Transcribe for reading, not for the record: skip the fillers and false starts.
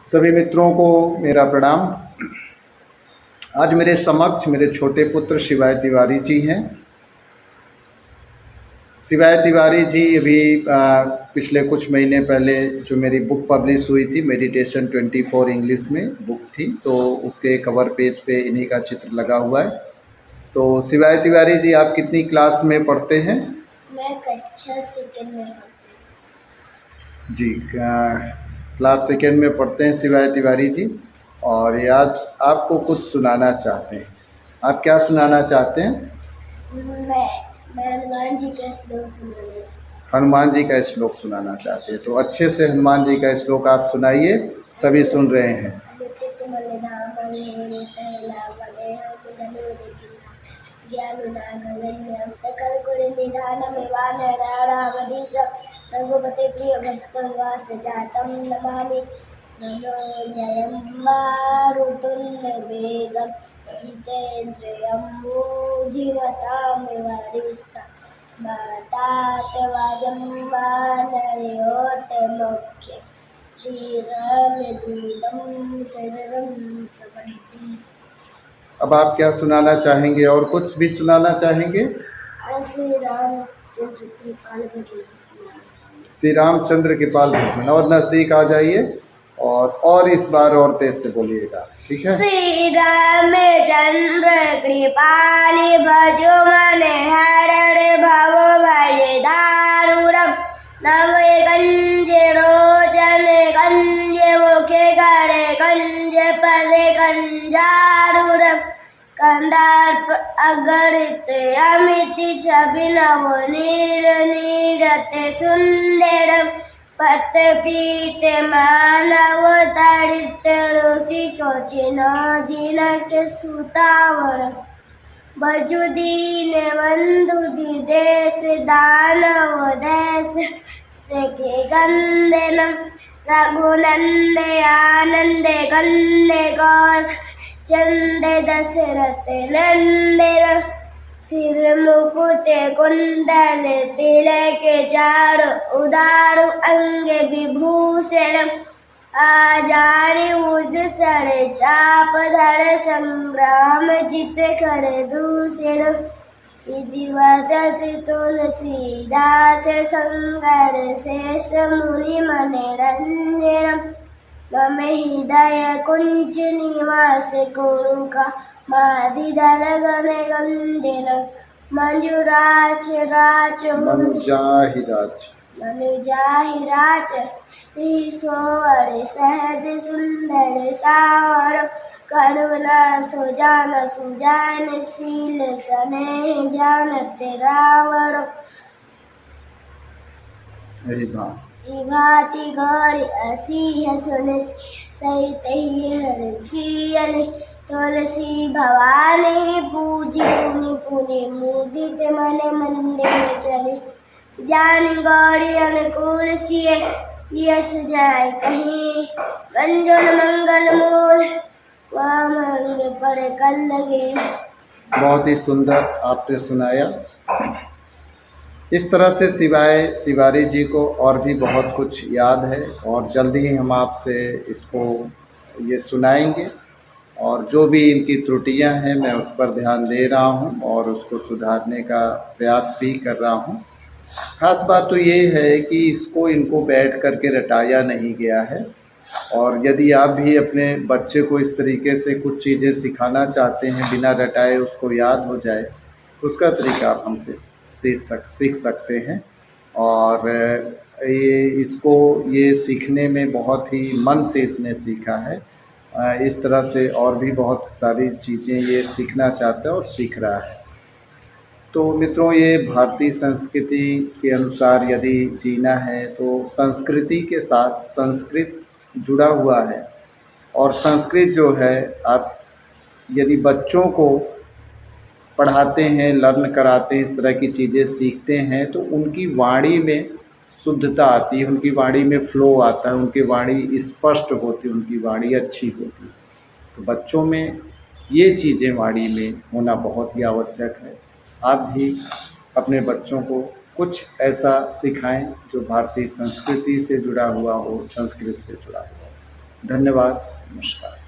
सभी मित्रों को मेरा प्रणाम। आज मेरे समक्ष मेरे छोटे पुत्र शिवाय तिवारी जी हैं। शिवाय तिवारी जी अभी पिछले कुछ महीने पहले जो मेरी बुक पब्लिश हुई थी, मेडिटेशन 24 इंग्लिश में बुक थी, तो उसके कवर पेज पे इन्हीं का चित्र लगा हुआ है। तो शिवाय तिवारी जी, आप कितनी क्लास में पढ़ते हैं? मैं कक्षा सेकंड में जी, क्लास सेकंड में पढ़ते हैं शिवाय तिवारी जी। और ये आज आपको कुछ सुनाना चाहते हैं। आप क्या सुनाना चाहते हैं? मैं हनुमान जी का श्लोक सुनाना चाहती हूँ। हनुमान जी का श्लोक सुनाना चाहते हैं, तो अच्छे से हनुमान जी का श्लोक आप सुनाइए, सभी सुन रहे हैं। रघुपते प्रिय भक्तवास जातम नमामि नमो जयं मारुतुल्य वेगं जितेन्द्रियं बुद्धिमतां वरिष्ठं वातात्वाजं वानरयोतमोक्षे श्रीरामदूतं शरणं प्रपद्ये। अब आप क्या सुनाना चाहेंगे? और कुछ भी सुनाना चाहेंगे? श्री रामचंद्र कृपाल भजन सुनाना चाहेंगे। श्री रामचंद्र कृपाल भजन। और नज़दीक आ जाइए और इस बार और तेज से बोलिएगा, ठीक है? श्री रामचंद्र कृपाली भजो मने हर भव भय दारुणम नवे गंजे रोचन गंजे मुखे करे गंजे पदे गंजारुणम कंदार्प अगरित अमिति छबिनव नीर नीरते सुंदरम पत पीते मानव तड़ित ऋषि सोचिन जिन के सुतावर बजुदीन बंधु देश दानव देश से के गंदनम रघुनंदे आनंदे गंदे गौस चंदे दशरथ नंदन सिर मुकुट कुंडल तिलक चार उदार अंग विभूषण आजानि उज सर चाप धर संग्राम जित कर दूषण विधिवत तुलसीदास संगर शेष मुनि मन रंजन मम हृदय कुंज निवास कुरुका मादिदल गण गंजन मंजुराच राच मनुजाहिराच ईश्वर सहज सुंदर सावर करुणा सुजान सुजान शील सने जानत रावण भांति गौरी असीह सुन सहित हर्षियल तुलसी भवानी पूजी पुनि पुनि मुदित मन मंदिर चले जान गौरी अनुकूल सिय यश जाय कहीं गंजल मंगल मूल वामंग पर कल लगे। बहुत ही सुंदर आपने सुनाया। इस तरह से शिवाय तिवारी जी को और भी बहुत कुछ याद है और जल्दी ही हम आपसे इसको ये सुनाएंगे। और जो भी इनकी त्रुटियां हैं मैं उस पर ध्यान दे रहा हूं और उसको सुधारने का प्रयास भी कर रहा हूं। खास बात तो ये है कि इसको इनको बैठ करके रटाया नहीं गया है। और यदि आप भी अपने बच्चे को इस तरीके से कुछ चीज़ें सिखाना चाहते हैं बिना रटाए उसको याद हो जाए, उसका तरीका आप हमसे सीख सकते हैं। और ये सीखने में बहुत ही मन से इसने सीखा है। इस तरह से और भी बहुत सारी चीज़ें ये सीखना चाहता है और सीख रहा है। तो मित्रों, ये भारतीय संस्कृति के अनुसार यदि जीना है तो संस्कृति के साथ संस्कृत जुड़ा हुआ है। और संस्कृत जो है, आप यदि बच्चों को पढ़ाते हैं, लर्न कराते हैं, इस तरह की चीज़ें सीखते हैं तो उनकी वाणी में शुद्धता आती है, उनकी वाणी में फ्लो आता है, उनकी वाणी स्पष्ट होती है, उनकी वाणी अच्छी होती है। तो बच्चों में ये चीज़ें वाणी में होना बहुत ही आवश्यक है। आप भी अपने बच्चों को कुछ ऐसा सिखाएं जो भारतीय संस्कृति से जुड़ा हुआ हो, संस्कृत से जुड़ा हुआ हो। धन्यवाद, नमस्कार।